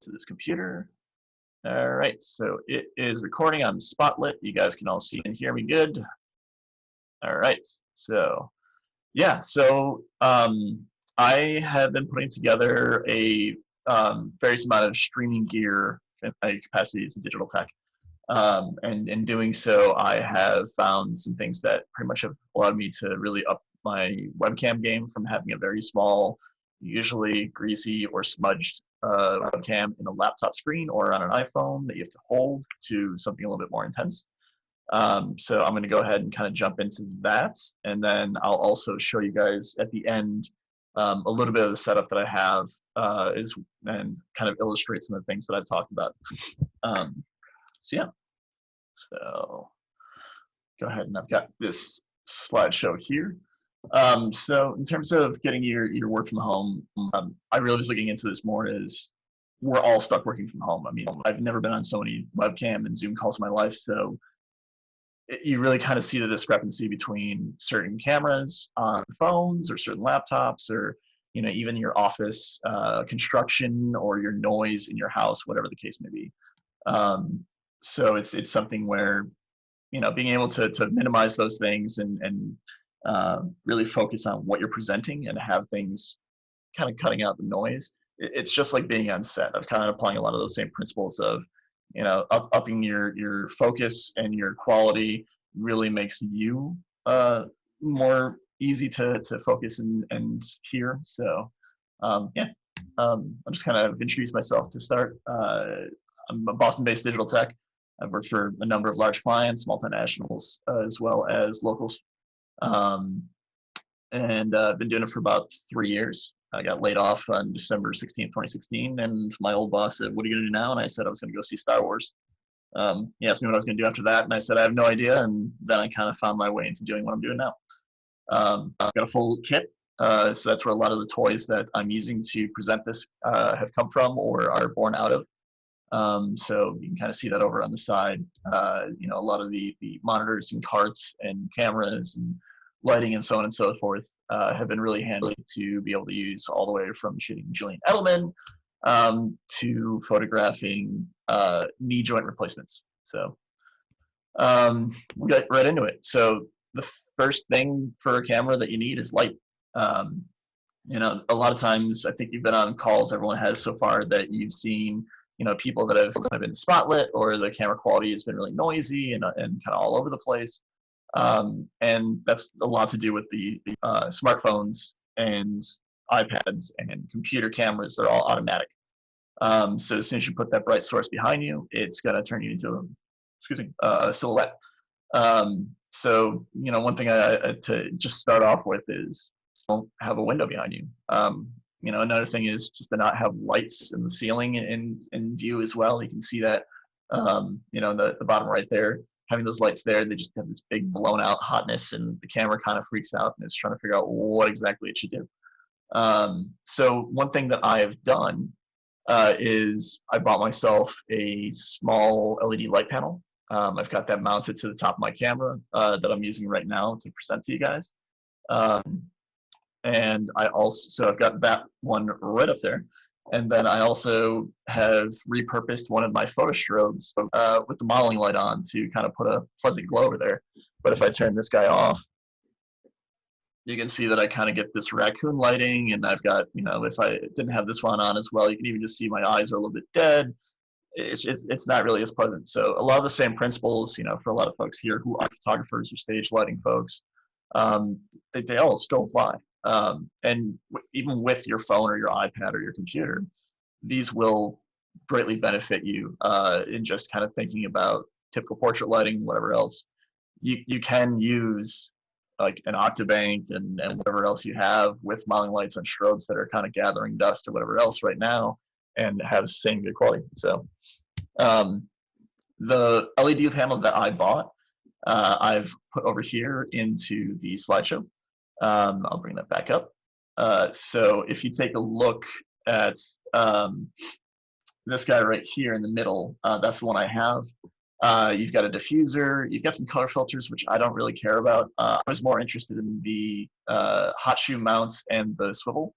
to this computer. All right, so it is recording. I'm spotlit. You guys can all see and hear me good. All right, so yeah, so I have been putting together a various amount of streaming gear and capacities in digital tech. And in doing so, I have found some things that pretty much have allowed me to really up my webcam game from having a very small, usually greasy or smudged webcam in a laptop screen or on an iPhone that you have to hold to something a little bit more intense. So I'm going to go ahead and kind of jump into that, and then I'll also show you guys at the end a little bit of the setup that I have and kind of illustrate some of the things that I've talked about. So yeah, so go ahead, and I've got this slideshow here. So in terms of getting your work from home, I really was looking into this more as we're all stuck working from home. I mean, I've never been on so many webcam and Zoom calls in my life, so you really kind of see the discrepancy between certain cameras on phones or certain laptops, or even your office construction or your noise in your house, whatever the case may be. So it's something where being able to minimize those things and really focus on what you're presenting and have things kind of cutting out the noise. It's just like being on set. I'm kind of applying a lot of those same principles of upping your focus and your quality really makes you more easy to focus and hear. So yeah, I'll just kind of introduce myself to start. I'm a Boston-based digital tech. I've worked for a number of large clients, multinationals, as well as locals. And I've been doing it for about 3 years. I got laid off on December 16th, 2016, and my old boss said, "What are you going to do now?" And I said I was going to go see Star Wars. He asked me what I was going to do after that, and I said I have no idea, and then I kind of found my way into doing what I'm doing now. I've got a full kit, so that's where a lot of the toys that I'm using to present this have come from or are born out of. So you can kind of see that over on the side. A lot of the monitors and carts and cameras and lighting and so on and so forth have been really handy to be able to use all the way from shooting Julian Edelman to photographing knee joint replacements. So we'll get right into it. So the first thing for a camera that you need is light. A lot of times, I think you've been on calls, everyone has so far, that you've seen people that have kind of been spotlit, or the camera quality has been really noisy and kind of all over the place. And that's a lot to do with the smartphones and iPads and computer cameras. They're all automatic. So as soon as you put that bright source behind you, it's going to turn you into a silhouette. So one thing to just start off with is don't have a window behind you. Another thing is just to not have lights in the ceiling in view as well. You can see that, the bottom right there, having those lights there, they just have this big blown out hotness, and the camera kind of freaks out and is trying to figure out what exactly it should do. So one thing that I've done is I bought myself a small LED light panel. I've got that mounted to the top of my camera that I'm using right now to present to you guys. And I've got that one right up there. And then I also have repurposed one of my photo strobes with the modeling light on to kind of put a pleasant glow over there. But if I turn this guy off, you can see that I kind of get this raccoon lighting, and I've got, if I didn't have this one on as well, you can even just see my eyes are a little bit dead. It's not really as pleasant. So a lot of the same principles, for a lot of folks here who are photographers or stage lighting folks, they all still apply. And even with your phone or your iPad or your computer, these will greatly benefit you in just kind of thinking about typical portrait lighting, whatever else. You can use like an Octabank and whatever else you have with modeling lights and strobes that are kind of gathering dust or whatever else right now, and have the same good quality. So the LED panel that I bought, I've put over here into the slideshow. I'll bring that back up. So if you take a look at this guy right here in the middle, that's the one I have. You've got a diffuser, you've got some color filters, which I don't really care about. I was more interested in the hot shoe mount and the swivel,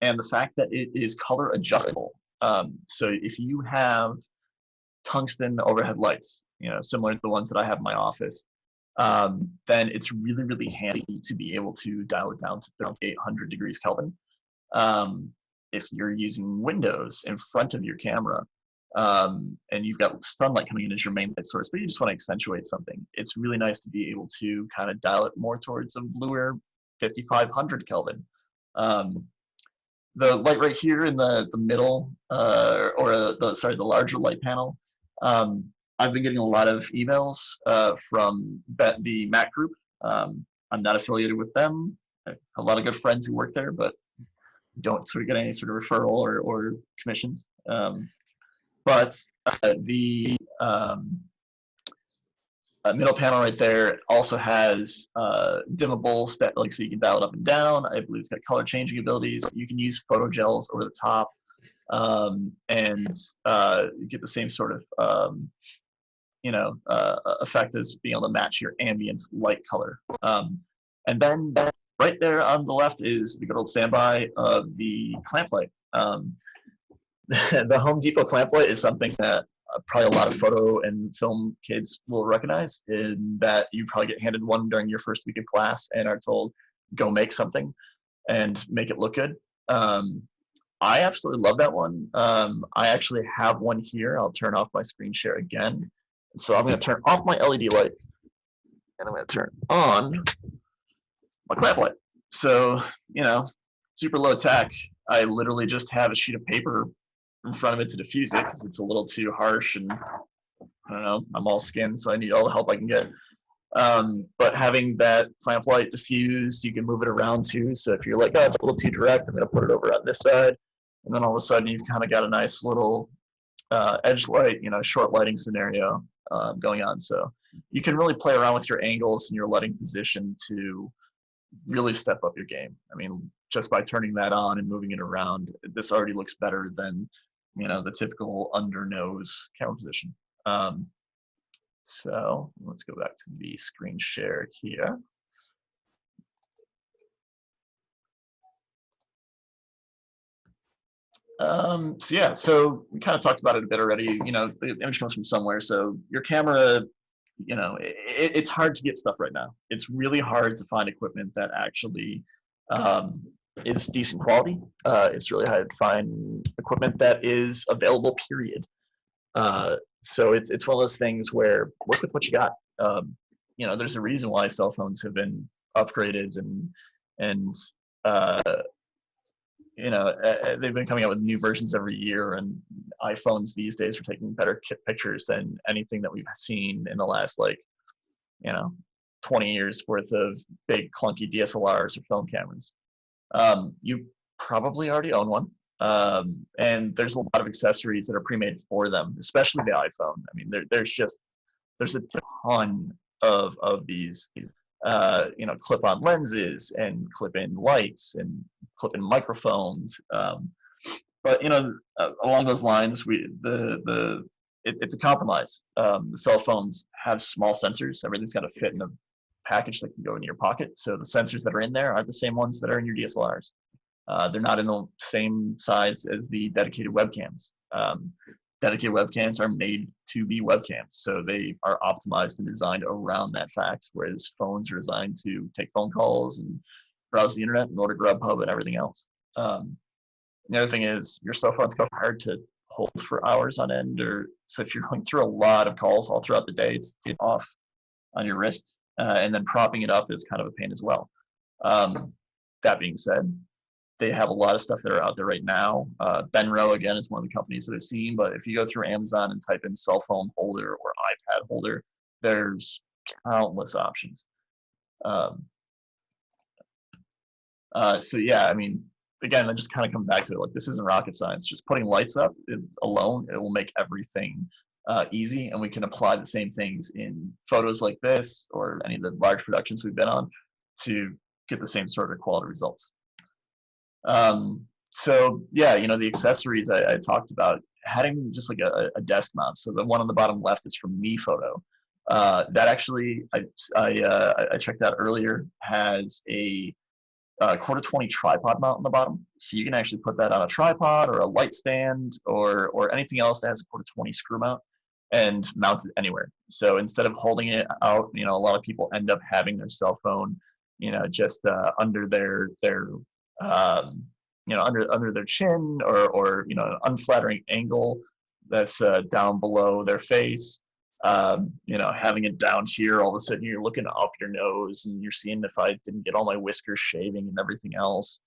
and the fact that it is color adjustable. So if you have tungsten overhead lights, similar to the ones that I have in my office, then it's really, really handy to be able to dial it down to 3800 degrees Kelvin. If you're using windows in front of your camera, and you've got sunlight coming in as your main light source, but you just want to accentuate something, it's really nice to be able to kind of dial it more towards a bluer 5500 Kelvin. The light right here in the middle, the larger light panel, I've been getting a lot of emails from the Mac group. I'm not affiliated with them. I have a lot of good friends who work there, but don't sort of get any sort of referral or commissions. But the middle panel right there also has dimmable so you can dial it up and down. I believe it's got color changing abilities. You can use photo gels over the top, and you get the same sort of effect as being able to match your ambient light color. And then right there on the left is the good old standby of the clamp light. The Home Depot clamp light is something that probably a lot of photo and film kids will recognize, in that you probably get handed one during your first week of class and are told, go make something and make it look good. I absolutely love that one. I actually have one here. I'll turn off my screen share again. So I'm going to turn off my LED light, and I'm going to turn on my clamp light. So, super low tech. I literally just have a sheet of paper in front of it to diffuse it because it's a little too harsh, and I don't know, I'm all skin, so I need all the help I can get. But having that clamp light diffused, you can move it around too. So if you're like, oh, it's a little too direct, I'm going to put it over on this side. And then all of a sudden you've kind of got a nice little edge light, short lighting scenario going on. So you can really play around with your angles and your lighting position to really step up your game. I mean, just by turning that on and moving it around, this already looks better than, the typical under nose camera position. So let's go back to the screen share here. So we kind of talked about it a bit already. The image comes from somewhere. So your camera, it's hard to get stuff right now. It's really hard to find equipment that actually is decent quality. It's really hard to find equipment that is available, period. So it's one of those things where work with what you got. There's a reason why cell phones have been upgraded and they've been coming out with new versions every year, and iPhones these days are taking better pictures than anything that we've seen in the last 20 years worth of big clunky DSLRs or film cameras. You probably already own one. And there's a lot of accessories that are pre-made for them, especially the iPhone. I mean, there's a ton of these, clip-on lenses and clip-in lights and clip-in microphones. But along those lines, it's a compromise. The cell phones have small sensors. Everything's got to fit in a package that can go in your pocket. So the sensors that are in there aren't the same ones that are in your DSLRs. They're not in the same size as the dedicated webcams. Dedicated webcams are made to be webcams, so they are optimized and designed around that fact, whereas phones are designed to take phone calls and browse the internet and order Grubhub and everything else. The other thing is your cell phone's kind of hard to hold for hours on end, so if you're going through a lot of calls all throughout the day, it's off on your wrist, and then propping it up is kind of a pain as well. That being said, they have a lot of stuff that are out there right now. Benro, again, is one of the companies that I've seen, but if you go through Amazon and type in cell phone holder or iPad holder, there's countless options. So yeah, I mean, again, I just kind of come back to it, this isn't rocket science. Just putting lights up alone, it will make everything easy, and we can apply the same things in photos like this or any of the large productions we've been on to get the same sort of quality results. So yeah, the accessories I talked about, having just like a desk mount. So the one on the bottom left is from Me Photo. That actually, I checked out earlier, has a quarter 20 tripod mount on the bottom. So you can actually put that on a tripod or a light stand or anything else that has a quarter 20 screw mount and mount it anywhere. So instead of holding it out, a lot of people end up having their cell phone, just under their under their chin or an unflattering angle that's down below their face. Having it down here, all of a sudden you're looking up your nose and you're seeing if I didn't get all my whiskers shaving and everything else.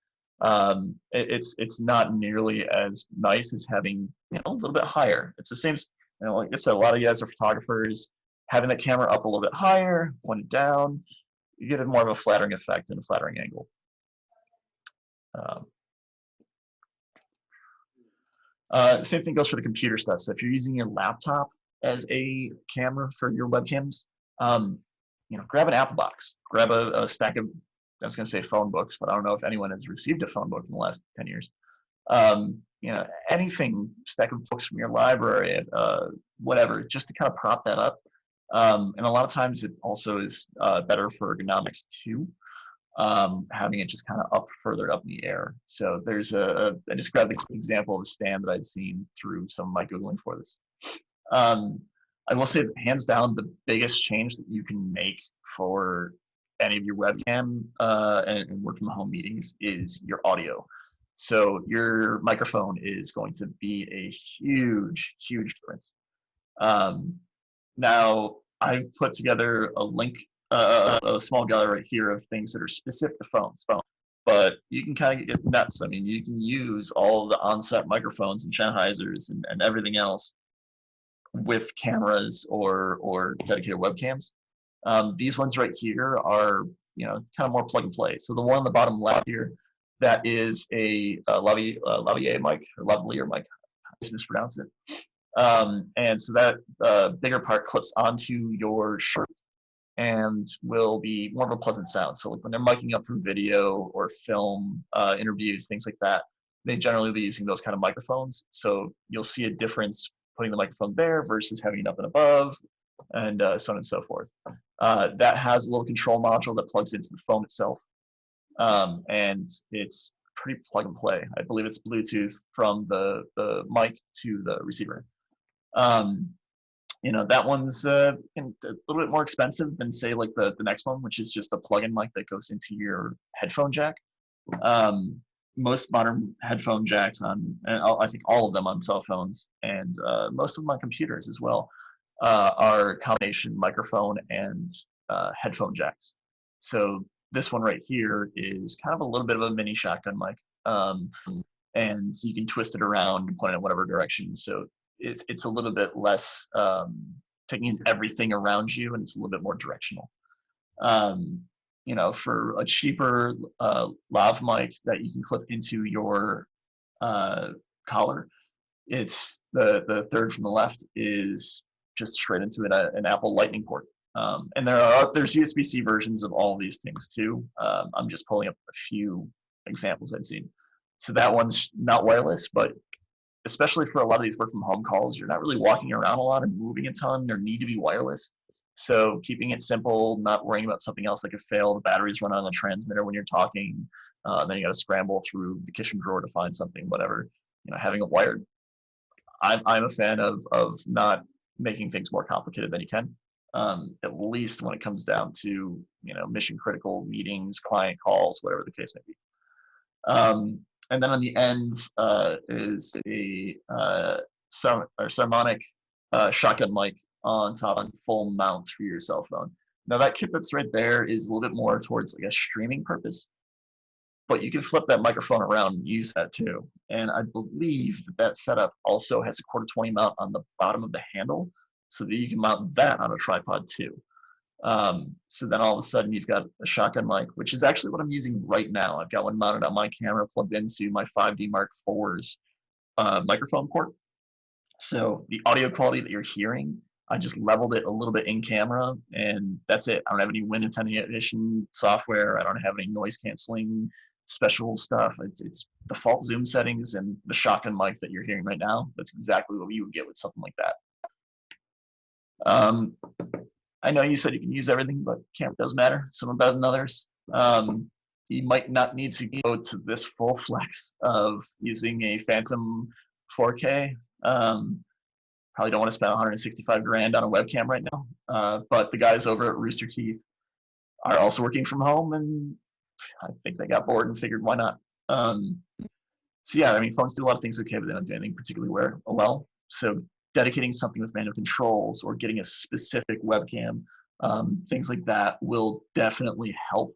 It's not nearly as nice as having a little bit higher. It's the same. Like I said, a lot of you guys are photographers. Having the camera up a little bit higher, pointed down, you get a more of a flattering effect and a flattering angle. Same thing goes for the computer stuff. So if you're using your laptop as a camera for your webcams, grab an Apple box, grab a stack of, I was going to say phone books, but I don't know if anyone has received a phone book in the last 10 years. Anything, stack of books from your library, whatever, just to kind of prop that up. And a lot of times it also is better for ergonomics too, having it just kind of up further up in the air. So there's I just grabbed an example of a stand that I'd seen through some of my Googling for this. I will say that hands down, the biggest change that you can make for any of your webcam and work from home meetings is your audio. So your microphone is going to be a huge, huge difference. Now, I've put together a link, a small gallery right here of things that are specific to phones. But you can kind of get nuts. I mean, you can use all the on-set microphones and Sennheisers and everything else with cameras or dedicated webcams. These ones right here are, kind of more plug and play. So the one on the bottom left here, that is a lavalier mic or lavalier mic. I just mispronounced it. And so that bigger part clips onto your shirt and will be more of a pleasant sound. So like when they're miking up for video or film interviews, things like that, they generally be using those kind of microphones. So you'll see a difference putting the microphone there versus having it up and above, and so on and so forth. That has a little control module that plugs into the phone itself, and it's pretty plug and play. I believe it's Bluetooth from the mic to the receiver. That one's a little bit more expensive than say like the next one, which is just a plug-in mic that goes into your headphone jack. Most modern headphone jacks and I think all of them on cell phones and most of them on computers as well, are combination microphone and headphone jacks. So this one right here is kind of a little bit of a mini shotgun mic, and you can twist it around and point it in whatever direction. So it's a little bit less taking in everything around you, and it's a little bit more directional. For a cheaper lav mic that you can clip into your collar, it's the third from the left is just straight into an Apple Lightning port. And there's USB-C versions of all of these things too. I'm just pulling up a few examples I've seen. So that one's not wireless, but especially for a lot of these work from home calls, you're not really walking around a lot and moving a ton or need to be wireless. So keeping it simple, not worrying about something else that could fail, the batteries run on the transmitter when you're talking, then you got to scramble through the kitchen drawer to find something, whatever. Having it wired. I'm a fan of not making things more complicated than you can, at least when it comes down to mission critical meetings, client calls, whatever the case may be. And then on the end is a Sarmonic shotgun mic on top on full mounts for your cell phone. Now that kit that's right there is a little bit more towards like a streaming purpose, but you can flip that microphone around and use that too. And I believe that setup also has a quarter 20 mount on the bottom of the handle, so that you can mount that on a tripod too. So then all of a sudden you've got a shotgun mic, which is actually what I'm using right now. I've got one mounted on my camera plugged into my 5D Mark IV's microphone port. So the audio quality that you're hearing, I just leveled it a little bit in camera, and that's it. I don't have any Win Attending Edition software. I don't have any noise canceling special stuff. It's default zoom settings and the shotgun mic that you're hearing right now. That's exactly what you would get with something like that. I know you said you can use everything, but camera does matter. Some are better than others. you might not need to go to this full flex of using a Phantom 4K. Probably don't want to spend 165 grand on a webcam right now. But the guys over at Rooster Teeth are also working from home, and I think they got bored and figured why not. So yeah, I mean, phones do a lot of things okay, but they don't do anything particularly well. So dedicating something with manual controls or getting a specific webcam, things like that will definitely help.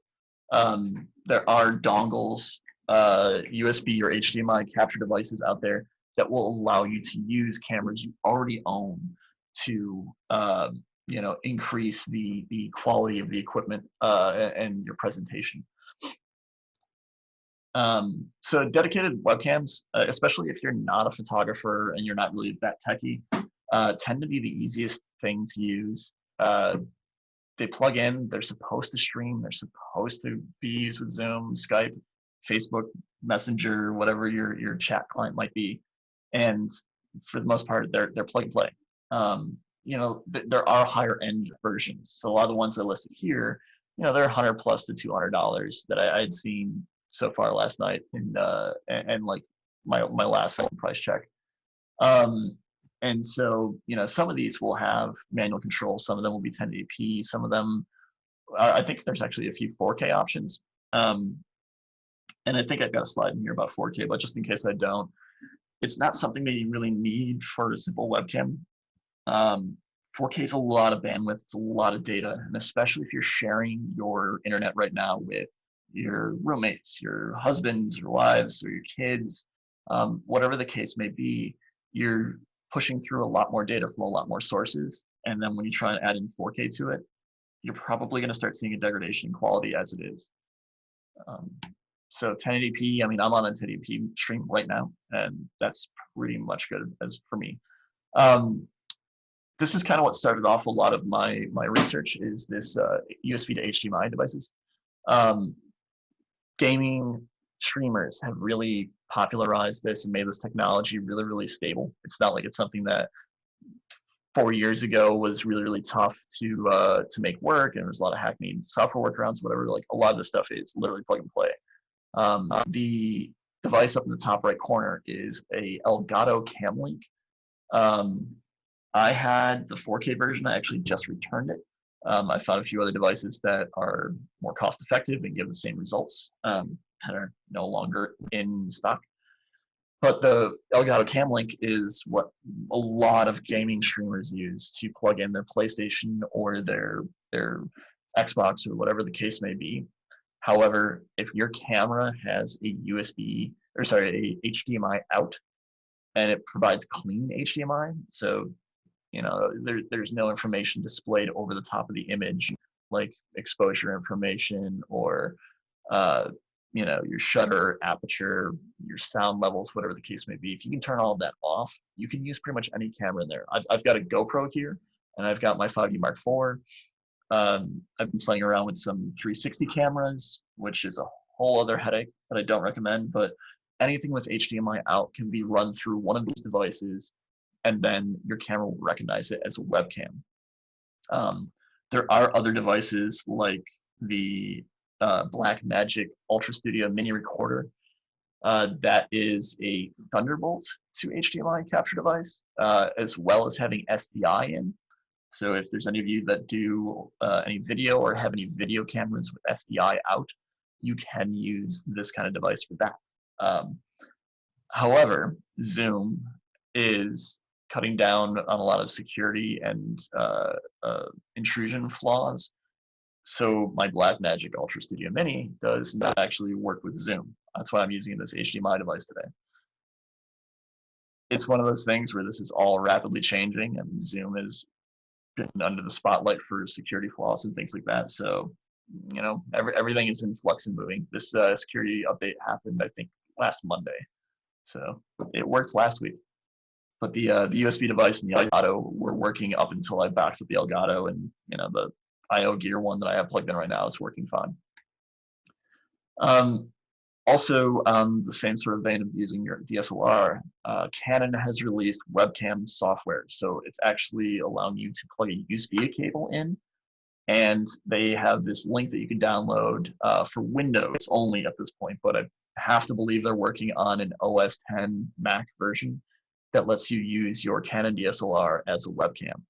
There are dongles, USB or HDMI capture devices out there that will allow you to use cameras you already own to increase the quality of the equipment and your presentation. So dedicated webcams, especially if you're not a photographer and you're not really that techie, tend to be the easiest thing to use. They plug in, they're supposed to stream, they're supposed to be used with Zoom, Skype, Facebook, Messenger, whatever your chat client might be. And for the most part, they're plug and play. There are higher end versions. So a lot of the ones I listed here, they're $100 plus to $200 that I'd seen so far last night, and like my last price check. And so, some of these will have manual control. Some of them will be 1080p. Some of them, I think there's actually a few 4K options. And I think I've got a slide in here about 4K, but just in case I don't, it's not something that you really need for a simple webcam. 4K is a lot of bandwidth. It's a lot of data. And especially if you're sharing your internet right now with your roommates, your husbands, your wives, or your kids, whatever the case may be, you're pushing through a lot more data from a lot more sources. And then when you try and add in 4K to it, you're probably going to start seeing a degradation in quality as it is. So 1080p, I mean, I'm on a 1080p stream right now, and that's pretty much good as for me. This is kind of what started off a lot of my research, is this USB to HDMI devices. Gaming streamers have really popularized this and made this technology really, really stable. It's not like it's something that 4 years ago was really, really tough to make work, and there's a lot of hackneyed software workarounds, whatever. Like, a lot of this stuff is literally plug and play. The device up in the top right corner is a Elgato Cam Link. I had the 4K version. I actually just returned it. I found a few other devices that are more cost effective and give the same results, that are no longer in stock. But the Elgato Cam Link is what a lot of gaming streamers use to plug in their PlayStation or their Xbox or whatever the case may be. However, if your camera has a a HDMI out, and it provides clean HDMI, so there's no information displayed over the top of the image, like exposure information or your shutter, aperture, your sound levels, whatever the case may be. If you can turn all of that off, you can use pretty much any camera in there. I've got a GoPro here, and I've got my 5D Mark IV. I've been playing around with some 360 cameras, which is a whole other headache that I don't recommend, but anything with HDMI out can be run through one of these devices, and then your camera will recognize it as a webcam. There are other devices like the Blackmagic Ultra Studio mini recorder. That is a Thunderbolt to HDMI capture device, as well as having SDI in. So if there's any of you that do any video or have any video cameras with SDI out, you can use this kind of device for that. However, Zoom is cutting down on a lot of security and intrusion flaws. So my Blackmagic Ultra Studio Mini does not actually work with Zoom. That's why I'm using this HDMI device today. It's one of those things where this is all rapidly changing, and Zoom is been under the spotlight for security flaws and things like that. So, everything is in flux and moving. This security update happened, I think, last Monday. So it worked last week. But the USB device and the Elgato were working up until I boxed up the Elgato, and the IO Gear one that I have plugged in right now is working fine. Also, the same sort of vein of using your DSLR, Canon has released webcam software. So it's actually allowing you to plug a USB cable in and they have this link that you can download for Windows only at this point, but I have to believe they're working on an OS 10 Mac version that lets you use your Canon DSLR as a webcam.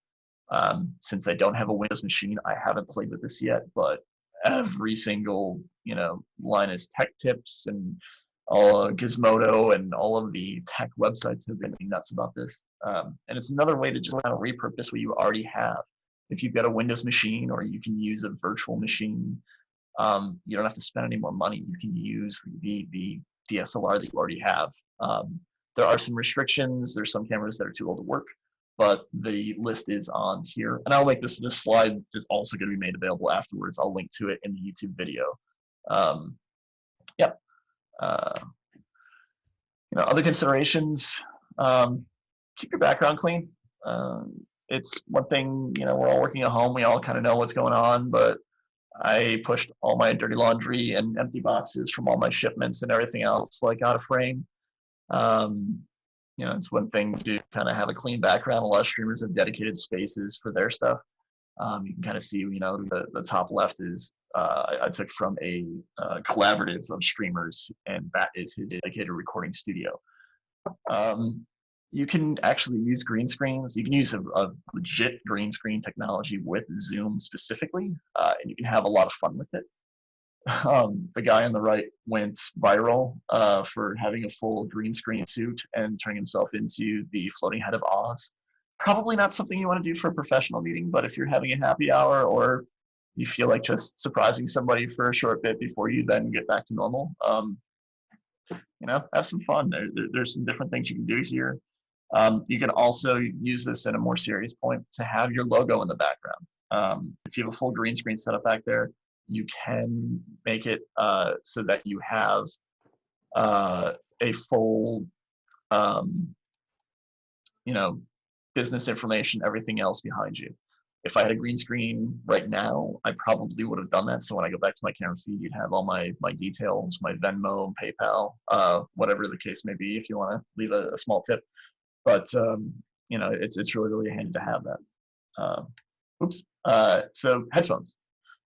Since I don't have a Windows machine, I haven't played with this yet, but every single Linus Tech Tips and all Gizmodo and all of the tech websites have been nuts about this. And it's another way to just kind of repurpose what you already have. If you've got a Windows machine, or you can use a virtual machine, you don't have to spend any more money. You can use the DSLR that you already have. There are some restrictions. There's some cameras that are too old to work, but the list is on here. And I'll make this slide is also going to be made available afterwards. I'll link to it in the YouTube video. Yep. Other considerations, keep your background clean. It's one thing, we're all working at home. We all kind of know what's going on, but I pushed all my dirty laundry and empty boxes from all my shipments and everything else out of frame. It's one thing to kind of have a clean background. A lot of streamers have dedicated spaces for their stuff. You can kind of see, the top left is I took from a collaborative of streamers, and that is his dedicated recording studio. You can actually use green screens. You can use a legit green screen technology with Zoom specifically, and you can have a lot of fun with it. The guy on the right went viral for having a full green screen suit and turning himself into the floating head of Oz. Probably not something you want to do for a professional meeting, but if you're having a happy hour, or you feel like just surprising somebody for a short bit before you then get back to normal, have some fun. There's some different things you can do here. You can also use this in a more serious point to have your logo in the background. If you have a full green screen setup back there, you can make it so that you have a full, business information, everything else behind you. If I had a green screen right now, I probably would have done that. So when I go back to my camera feed, you'd have all my details, my Venmo, PayPal, whatever the case may be, if you want to leave a small tip. But it's really, really handy to have that. So headphones.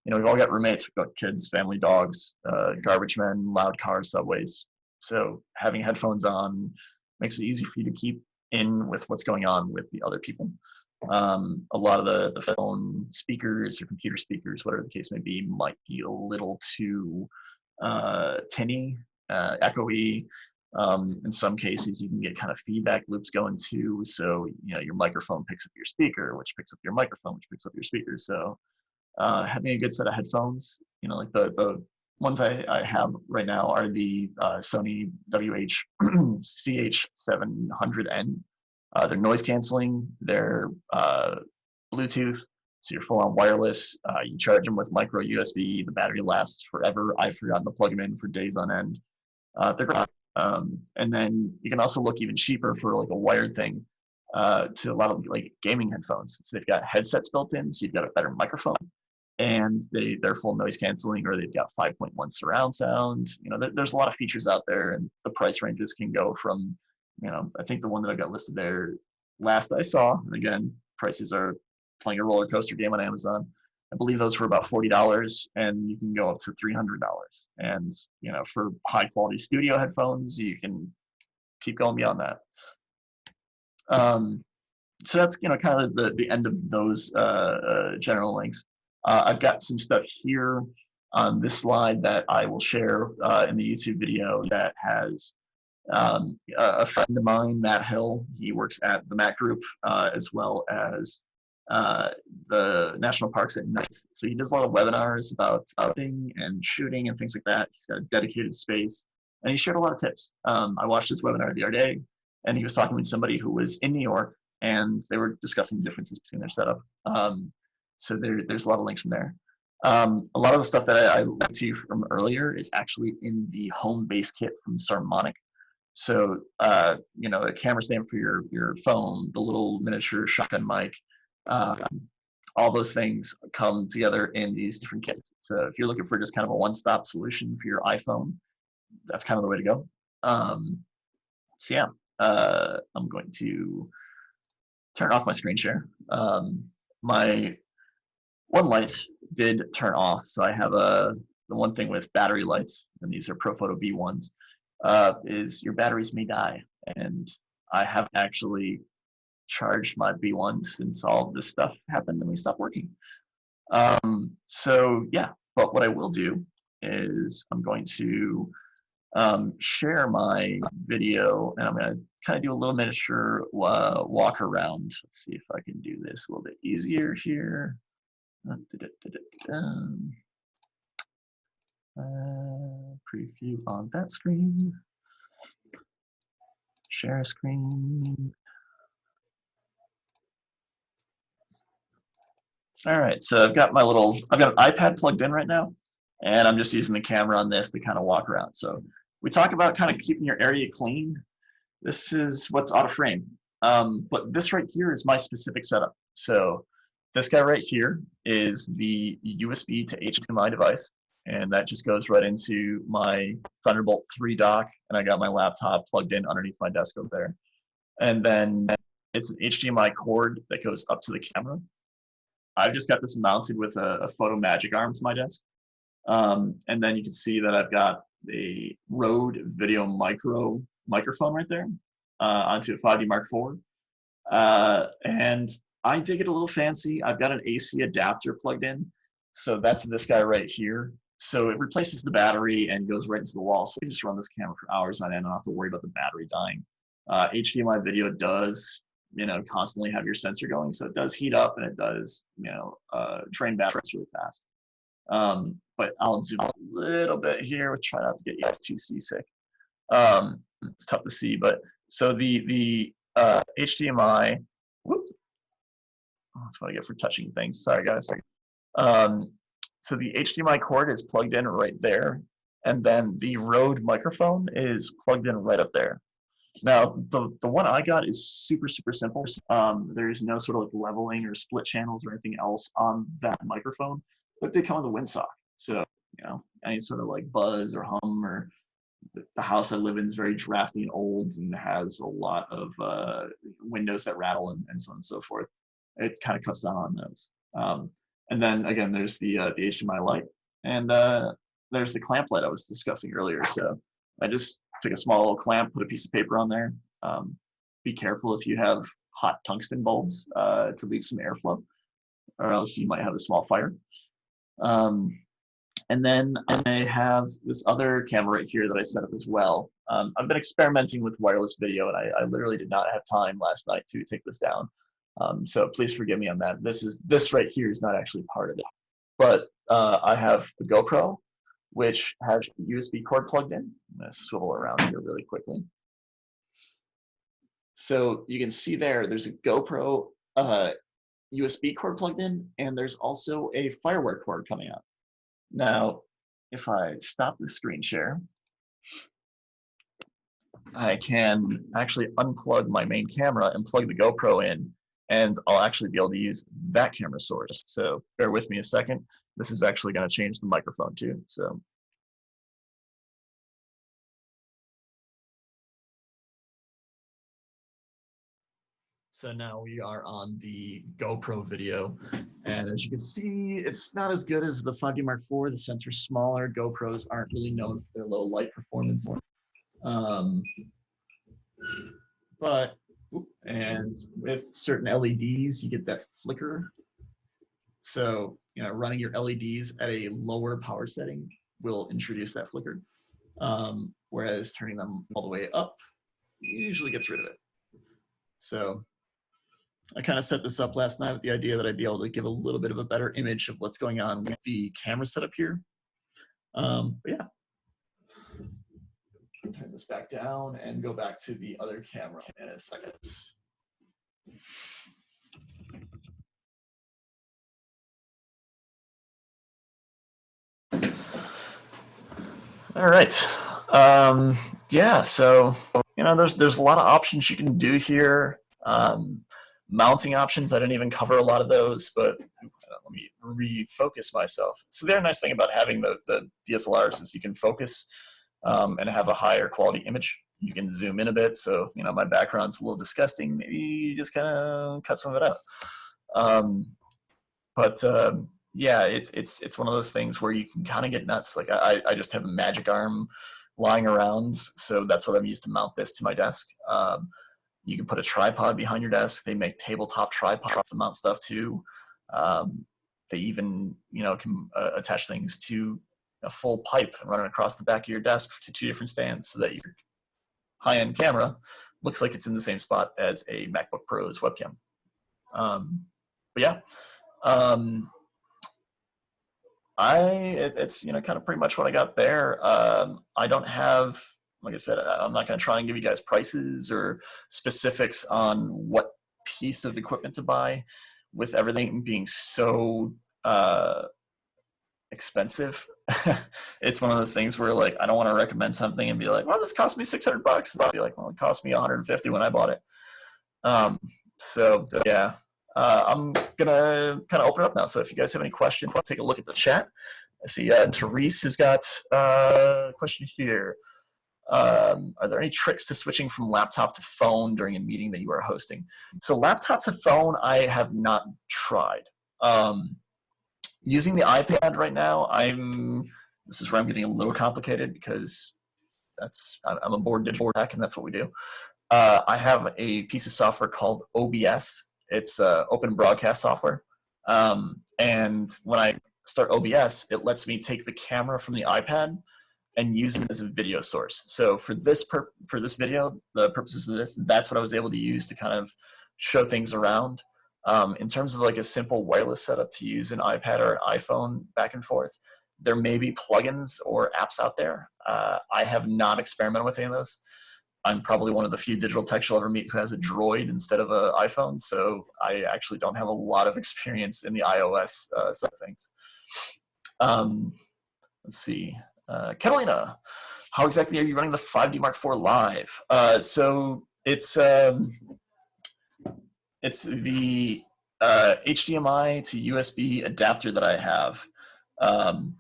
We've all got roommates, we've got kids, family, dogs, garbage men, loud cars, subways. So having headphones on makes it easy for you to keep in with what's going on with the other people. A lot of the phone speakers or computer speakers, whatever the case may be, might be a little too tinny, echoey. In some cases, you can get kind of feedback loops going too. So your microphone picks up your speaker, which picks up your microphone, which picks up your speaker. So having a good set of headphones, like the ones I have right now are the Sony CH700N. They're noise canceling. They're Bluetooth, so you're full on wireless. You charge them with micro USB. The battery lasts forever. I've forgotten to plug them in for days on end. They're great. And then you can also look even cheaper for a wired thing to a lot of gaming headphones. So they've got headsets built in, so you've got a better microphone, and they're full noise canceling, or they've got 5.1 surround sound. There's a lot of features out there, and the price ranges can go from, I think the one that I got listed there last I saw, and again, prices are playing a roller coaster game on Amazon. I believe those were about $40, and you can go up to $300. And for high quality studio headphones, you can keep going beyond that. So that's kind of the end of those general links. I've got some stuff here on this slide that I will share in the YouTube video that has a friend of mine, Matt Hill. He works at the Mac Group as well as the National Parks at Night. So he does a lot of webinars about outing and shooting and things like that. He's got a dedicated space, and he shared a lot of tips. I watched this webinar the other day, and he was talking with somebody who was in New York, and they were discussing the differences between their setup. So there's a lot of links from there. A lot of the stuff that I linked to you from earlier is actually in the home base kit from Sarmonic. So a camera stand for your phone, the little miniature shotgun mic, all those things come together in these different kits. So if you're looking for just kind of a one-stop solution for your iPhone, that's kind of the way to go. So yeah, I'm going to turn off my screen share. My one light did turn off. So I have the one thing with battery lights, and these are Profoto B1s, is your batteries may die. And I haven't actually charged my B1s since all of this stuff happened and we stopped working. So yeah, but what I will do is I'm going to share my video, and I'm going to kind of do a little miniature walk around. Let's see if I can do this a little bit easier here. Preview on that screen. Share screen. All right, so I've got I've got an iPad plugged in right now, and I'm just using the camera on this to kind of walk around. So we talk about kind of keeping your area clean. This is what's out of frame. But this right here is my specific setup. So this guy right here is the USB to HDMI device, and that just goes right into my Thunderbolt 3 dock, and I got my laptop plugged in underneath my desk over there. And then it's an HDMI cord that goes up to the camera. I've just got this mounted with a Photo Magic arm to my desk. And then you can see that I've got a Rode Video microphone right there onto a 5D Mark IV. And I dig it a little fancy. I've got an AC adapter plugged in. So that's this guy right here. So it replaces the battery and goes right into the wall. So you can just run this camera for hours on end and don't have to worry about the battery dying. HDMI video does, constantly have your sensor going. So it does heat up and it does, drain batteries really fast. But I'll zoom a little bit here. We'll try not to get you guys too seasick. It's tough to see, but so the HDMI, whoop, oh, that's what I get for touching things. Sorry, guys. So the HDMI cord is plugged in right there, and then the Rode microphone is plugged in right up there. Now, the one I got is super, super simple. There's no sort of like leveling or split channels or anything else on that microphone, but they come with a windsock. So, any sort of like buzz or hum, or the house I live in is very drafty and old and has a lot of windows that rattle and so on and so forth. It kind of cuts down on those. And then again, there's the HDMI light, and there's the clamp light I was discussing earlier. So I just take a small little clamp, put a piece of paper on there. Be careful if you have hot tungsten bulbs to leave some airflow, or else you might have a small fire. And then I have this other camera right here that I set up as well. I've been experimenting with wireless video, and I literally did not have time last night to take this down. So please forgive me on that. This right here is not actually part of it. But I have a GoPro, which has a USB cord plugged in. I'm going to swivel around here really quickly. So you can see there's a GoPro USB cord plugged in, and there's also a FireWire cord coming out. Now, if I stop the screen share, I can actually unplug my main camera and plug the GoPro in, and I'll actually be able to use that camera source. So bear with me a second. This is actually going to change the microphone too. So now we are on the GoPro video, and as you can see, it's not as good as the 5D Mark IV. The sensor's smaller. GoPros aren't really known for their low light performance. And with certain LEDs, you get that flicker. So, running your LEDs at a lower power setting will introduce that flicker, whereas turning them all the way up usually gets rid of it. So I kind of set this up last night with the idea that I'd be able to give a little bit of a better image of what's going on with the camera setup here. But yeah. Turn this back down and go back to the other camera in a second. All right. Yeah, so there's a lot of options you can do here. Mounting options, I didn't even cover a lot of those, but let me refocus myself. So the other nice thing about having the DSLRs is you can focus and have a higher quality image. You can zoom in a bit, so my background's a little disgusting. Maybe you just kind of cut some of it out. yeah, it's one of those things where you can kind of get nuts. Like I just have a magic arm lying around, so that's what I've used to mount this to my desk. You can put a tripod behind your desk. They make tabletop tripods to mount stuff to. Um, they even, you know, can attach things to a full pipe and run it across the back of your desk to 2 different stands, so that your high-end camera looks like it's in the same spot as a MacBook Pro's webcam. But yeah, it's, you know, kind of pretty much what I got there. I don't have, like I said, I'm not going to try and give you guys prices or specifics on what piece of equipment to buy, with everything being so expensive. It's one of those things where, like, I don't want to recommend something and be like, well, this cost me $600, and I'll be like, well, it cost me $150 when I bought it. So yeah, I'm gonna kind of open it up now. So if you guys have any questions, take a look at the chat. I see Therese has got a question here. Are there any tricks to switching from laptop to phone during a meeting that you are hosting? So laptop to phone, I have not tried. Using the iPad right now, this is where I'm getting a little complicated, because I'm a board digital tech, and that's what we do. I have a piece of software called OBS. It's open broadcast software. And when I start OBS, it lets me take the camera from the iPad and use it as a video source. So for this video, the purposes of this, that's what I was able to use to kind of show things around. In terms of like a simple wireless setup to use an iPad or an iPhone back and forth, there may be plugins or apps out there. I have not experimented with any of those. I'm probably one of the few digital techs you'll ever meet who has a Droid instead of an iPhone, so I actually don't have a lot of experience in the iOS side of things. Let's see. Catalina, how exactly are you running the 5D Mark IV live? So it's the HDMI to USB adapter that I have. And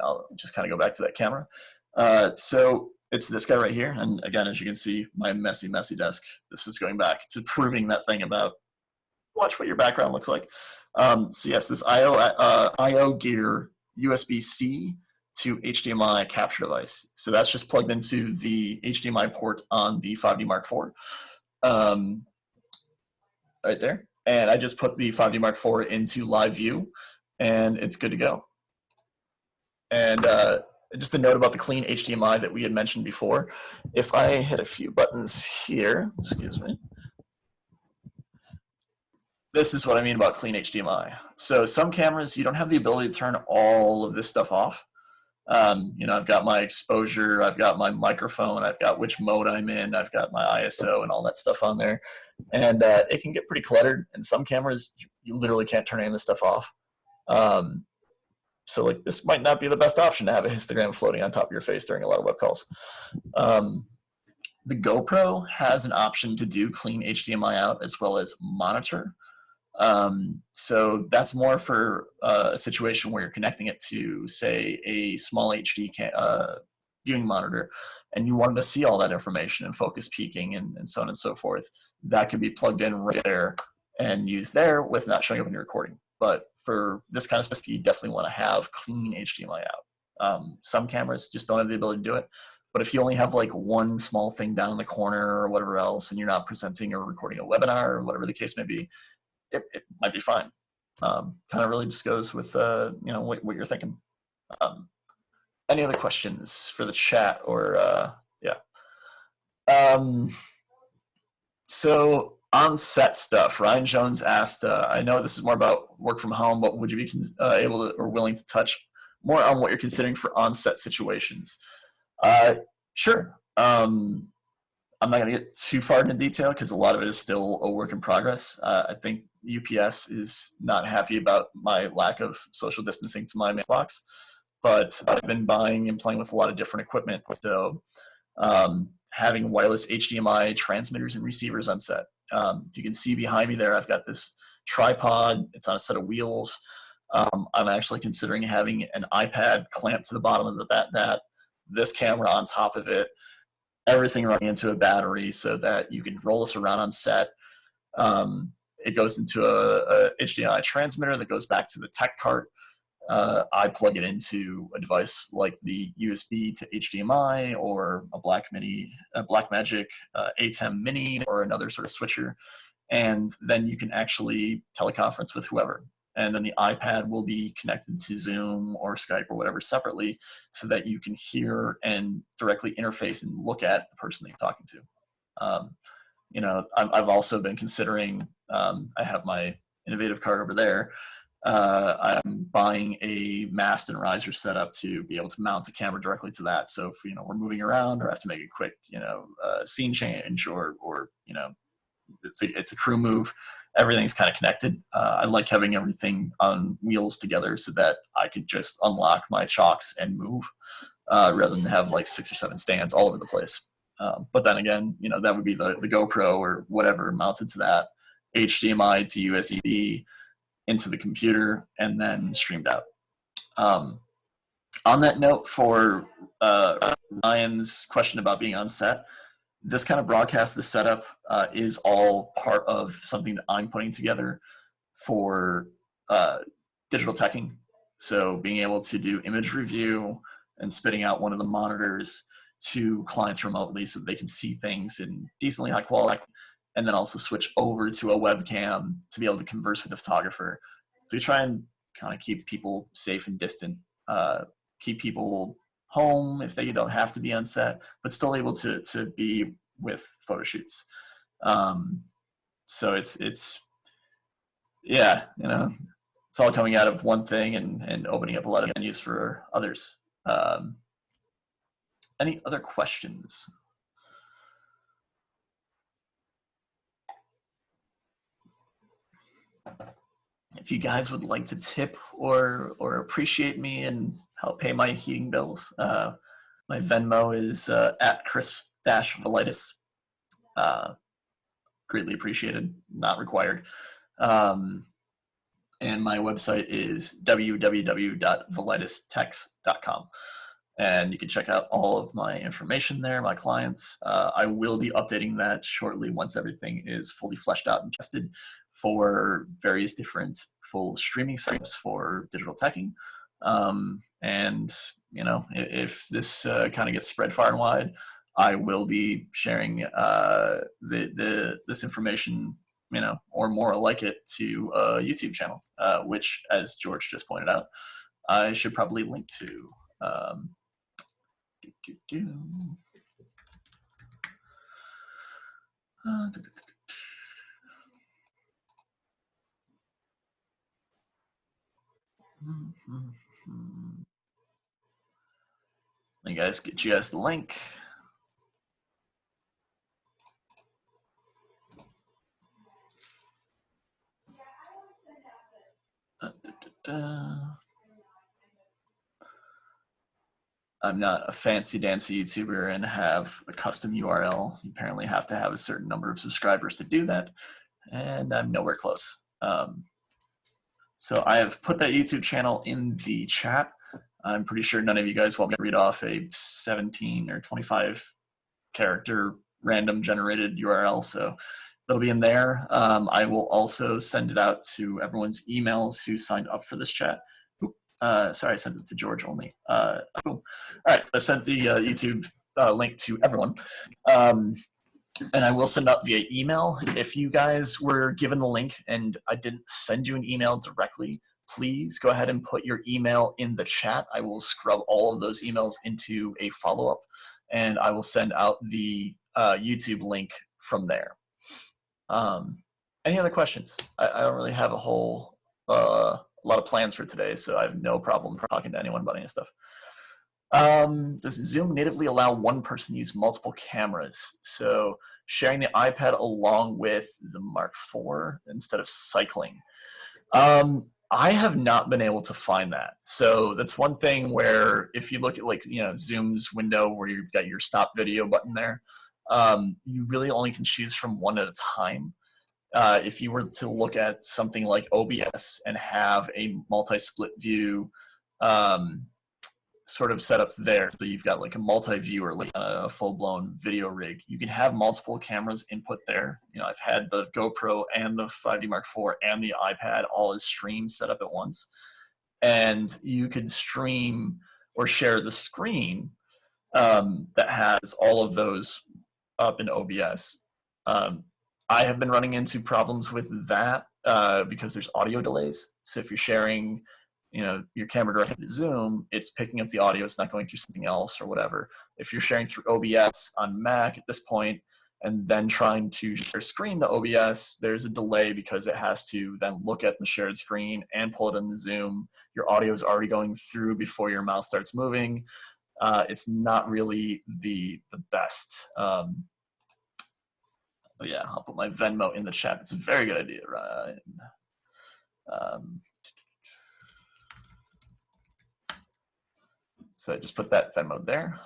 I'll just kind of go back to that camera. So it's this guy right here. And again, as you can see, my messy desk. This is going back to proving that thing about watch what your background looks like. So yes, this IO gear USB-C to HDMI capture device. So that's just plugged into the HDMI port on the 5D Mark IV. Right there. And I just put the 5D Mark IV into live view, and it's good to go. And just a note about the clean HDMI that we had mentioned before. If I hit a few buttons here, excuse me, this is what I mean about clean HDMI. So some cameras, you don't have the ability to turn all of this stuff off. You know, I've got my exposure, I've got my microphone, I've got which mode I'm in, I've got my ISO and all that stuff on there. And it can get pretty cluttered. And some cameras, you literally can't turn any of this stuff off. So like this might not be the best option to have a histogram floating on top of your face during a lot of web calls. The GoPro has an option to do clean HDMI out as well as monitor. So that's more for a situation where you're connecting it to, say, a small HD viewing monitor, and you wanted to see all that information and focus peaking and so on and so forth. That could be plugged in right there and used there with not showing up in your recording. But for this kind of stuff, you definitely want to have clean HDMI out. Some cameras just don't have the ability to do it. But if you only have like one small thing down in the corner or whatever else, and you're not presenting or recording a webinar or whatever the case may be, it might be fine. Kind of really just goes with you know, what you're thinking. Any other questions for the chat or yeah? So on-set stuff, Ryan Jones asked, I know this is more about work from home, but would you be able to or willing to touch more on what you're considering for on-set situations? Sure. I'm not going to get too far into detail because a lot of it is still a work in progress. I think UPS is not happy about my lack of social distancing to my mailbox, but I've been buying and playing with a lot of different equipment. So having wireless HDMI transmitters and receivers on set. If you can see behind me there, I've got this tripod. It's on a set of wheels. I'm actually considering having an iPad clamped to the bottom of that this camera on top of it, everything running into a battery so that you can roll this around on set. it goes into a HDMI transmitter that goes back to the tech cart. I plug it into a device like the USB to HDMI or a Blackmagic ATEM Mini or another sort of switcher, and then you can actually teleconference with whoever. And then the iPad will be connected to Zoom or Skype or whatever separately, so that you can hear and directly interface and look at the person that you're talking to. I've also been considering. I have my innovative card over there. I'm buying a mast and riser setup to be able to mount a camera directly to that. So if we're moving around or have to make a quick scene change or it's a crew move, everything's kind of connected. I like having everything on wheels together so that I could just unlock my chocks and move rather than have like 6 or 7 stands all over the place. But then again, that would be the GoPro or whatever mounted to that, HDMI to USB into the computer, and then streamed out. On that note, for Ryan's question about being on set, this kind of broadcast, the setup is all part of something that I'm putting together for digital teching. So being able to do image review and spitting out one of the monitors to clients remotely so they can see things in decently high quality, and then also switch over to a webcam to be able to converse with the photographer. So we try and kind of keep people safe and distant, keep people home if they don't have to be on set, but still able to be with photo shoots. So it's all coming out of one thing and opening up a lot of venues for others. Any other questions? If you guys would like to tip or appreciate me and help pay my heating bills, my Venmo is at Chris-Valites. Greatly appreciated, not required. And my website is www.valitestex.com. And you can check out all of my information there, my clients. I will be updating that shortly once everything is fully fleshed out and tested for various different full streaming sites for digital teching. And, if this kind of gets spread far and wide, I will be sharing this information, or more like it, to a YouTube channel, which, as George just pointed out, I should probably link to. Let me get you guys the link. I'm not a fancy dancy YouTuber and have a custom URL. You apparently have to have a certain number of subscribers to do that, and I'm nowhere close. So I have put that YouTube channel in the chat. I'm pretty sure none of you guys want me to read off a 17 or 25 character random generated URL, so that'll be in there. I will also send it out to everyone's emails who signed up for this chat. Sorry, I sent it to George only. Cool. All right, I sent the YouTube link to everyone. And I will send out via email. If you guys were given the link and I didn't send you an email directly, please go ahead and put your email in the chat. I will scrub all of those emails into a follow-up, and I will send out the YouTube link from there. Any other questions? I don't really have a whole lot of plans for today, so I have no problem talking to anyone about any stuff. Does Zoom natively allow one person to use multiple cameras? So sharing the iPad along with the Mark IV instead of cycling. I have not been able to find that. So that's one thing where if you look at Zoom's window where you've got your stop video button there, you really only can choose from one at a time. If you were to look at something like OBS and have a multi-split view sort of setup there. So you've got like a multi-viewer, like a full-blown video rig. You can have multiple cameras input there. You know, I've had the GoPro and the 5D Mark IV and the iPad all as streams set up at once. And you could stream or share the screen that has all of those up in OBS. I have been running into problems with that because there's audio delays. So if you're sharing, you know, your camera directly to Zoom, it's picking up the audio. It's not going through something else or whatever. If you're sharing through OBS on Mac at this point, and then trying to share screen to OBS, there's a delay because it has to then look at the shared screen and pull it in the Zoom. Your audio is already going through before your mouth starts moving. It's not really the best. Yeah, I'll put my Venmo in the chat. It's a very good idea, Ryan. So I just put that Venmo there.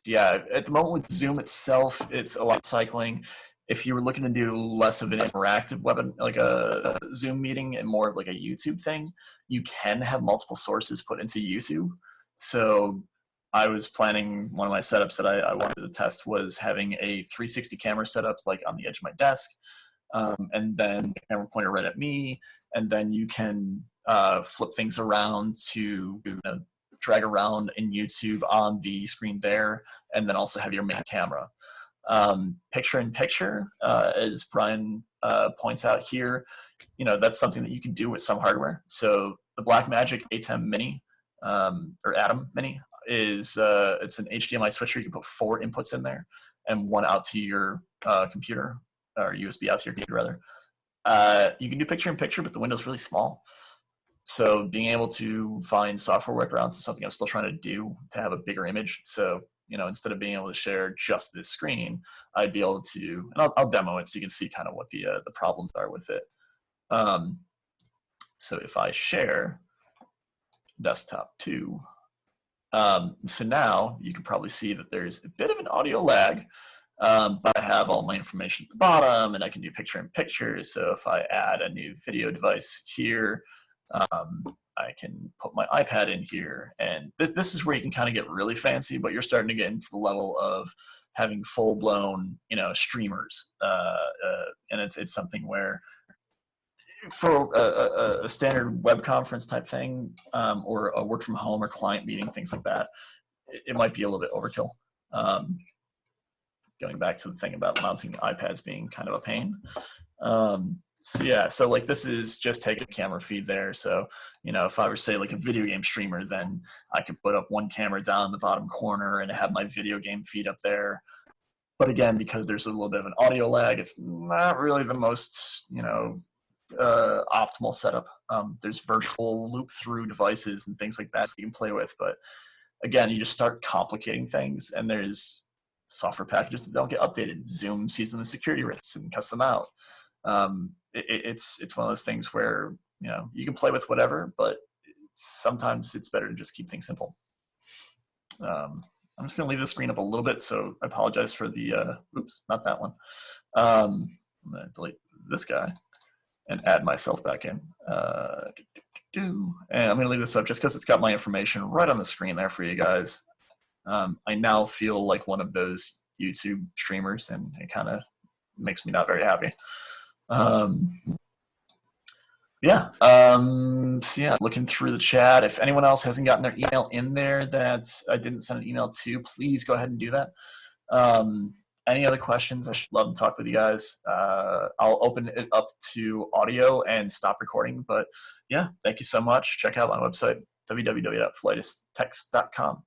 Yeah, at the moment with Zoom itself, it's a lot of cycling. If you were looking to do less of an interactive web, like a Zoom meeting and more of like a YouTube thing, you can have multiple sources put into YouTube. So I was planning, one of my setups that I wanted to test was having a 360 camera setup like on the edge of my desk, and then the camera pointer right at me, and then you can flip things around to drag around in YouTube on the screen there, and then also have your main camera. Picture in picture, as Brian points out here, you know, that's something that you can do with some hardware. So the Blackmagic ATEM Mini, or Atom Mini, is it's an HDMI switcher. You can put 4 inputs in there and 1 out to your computer, or USB out to your computer rather. You can do picture in picture, but the window's really small. So being able to find software workarounds is something I'm still trying to do to have a bigger image. So, you know, instead of being able to share just this screen, I'd be able to, and I'll demo it so you can see kind of what the problems are with it. So if I share desktop 2, so now you can probably see that there's a bit of an audio lag, but I have all my information at the bottom, and I can do picture in picture. So if I add a new video device here, I can put my iPad in here, and this is where you can kind of get really fancy, but you're starting to get into the level of having full-blown, you know, streamers, and it's something where for a standard web conference type thing, or a work from home or client meeting, things like that, it might be a little bit overkill. Going back to the thing about mounting iPads being kind of a pain. So yeah, so like this is just taking a camera feed there. So, you know, if I were say like a video game streamer, then I could put up one camera down in the bottom corner and have my video game feed up there. But again, because there's a little bit of an audio lag, it's not really the most, you know, optimal setup. There's virtual loop through devices and things like that so you can play with. But again, you just start complicating things, and there's software packages that don't get updated. Zoom sees them as security risks and cuts them out. It's one of those things where, you know, you can play with whatever, but sometimes it's better to just keep things simple. I'm just going to leave the screen up a little bit, so I apologize for the, oops, not that one. I'm going to delete this guy and add myself back in. And I'm going to leave this up just because it's got my information right on the screen there for you guys. I now feel like one of those YouTube streamers, and it kind of makes me not very happy. So yeah, looking through the chat. If anyone else hasn't gotten their email in there that I didn't send an email to, please go ahead and do that. Any other questions? I should love to talk with you guys. I'll open it up to audio and stop recording. But yeah, thank you so much. Check out my website, www.valitestext.com.